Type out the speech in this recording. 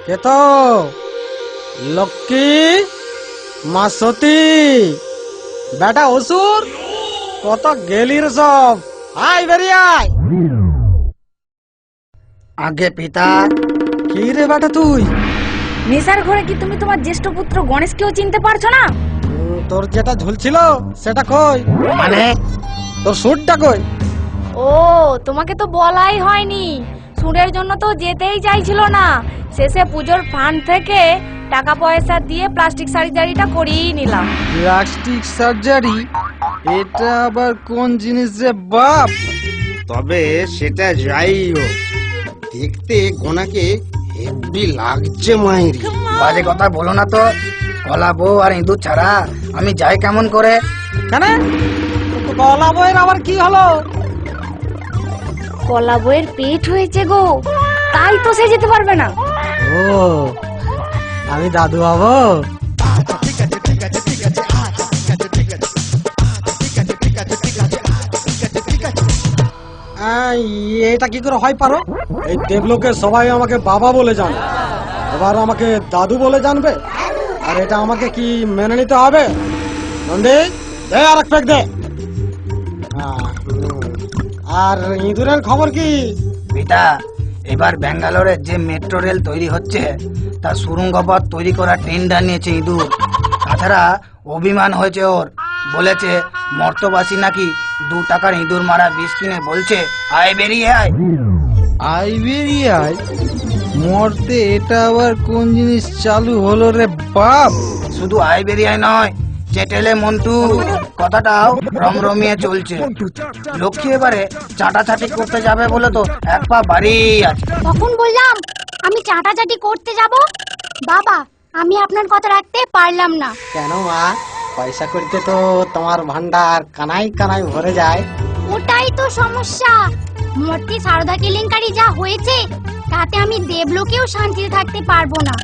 কে তো লক্ষ্মী মা সতী বেটা অসুর কত গেলির সব আয় বেরিয়ে আয়। আগে পিতা কি রে বেটা তুই? নেশার ঘরে কি তুমি তোমার জ্যেষ্ঠ পুত্র গণেশকেও চিনতে পারছো না? তোর যেটা ঝুলছিল সেটা কই? মানে তোর সুটটা কই? ও তোমাকে তো বলাই হয়নি। সুরের জন্য তো যেতেই চাইছিল না, শেষে পুজোর ফান্ড থেকে টাকা পয়সা দিয়ে প্লাস্টিক সার্জারিটা করিয়ে নিলাম। Plastic surgery? এটা আবার কোন জিনিস রে বাপ? তবে সেটা যাই হোক, দেখতে গোনাকে হেভি লাগছে মাইরি। বাজে কথা বলো না তো। কলা বউ আর ইঁদুর ছাড়া আমি যাই কেমন করে? কেন গলা বইয়ের আবার কি হলো? কলা বইয়ের পেট হয়েছে গো, তাই তো সে যেতে পারবে না। ও আমি দাদু হবো? এটা কি করে হয় পারো? এই দেবলোকে সবাই আমাকে বাবা বলে জানে, এবার আমাকে দাদু বলে জানবে, আর এটা আমাকে কি মেনে নিতে হবে? নন্দী দে আর এক প্যাক দে। আর ইঁদুরের খবর কি? পিতা, এবার ব্যাঙ্গালোরে যে মেট্রো রেল তৈরি হচ্ছে তার সুড়ঙ্গ পথ তৈরি করার টেন্ডার নিয়েছে ইঁদুর। তাছাড়া অভিমান হয়েছে ওর, বলেছে মর্তবাসী নাকি 2 টাকার ইঁদুর মারা বিষ কিনে বলছে আয় বেরিয়ে আয়। আইবেরিয়ায় মরতে এটা আবার কোন জিনিস চালু হলো রে বাপ? শুধু আয় বেরিয়ে নয়, চেটেলে মন্টু কথাটাও রমরমিয়ে চলছে। লক্ষ্মী এবারে চাটাচাটি করতে যাবে বলে তো এক পা বাড়ি আছে। তখন বললাম আমি চাটাচাটি করতে যাব, বাবা আমি আপনার কথা রাখতে পারলাম না। কেন মা? পয়সা করতে তো তোমার ভান্ডার কানাই কানাই ভরে যায়। ওটাই তো সমস্যা। মূর্তি সারদা কেলেঙ্কারি যা হয়েছে তাতে আমি দেবলোকেও শান্তিতে থাকতে পারবো না।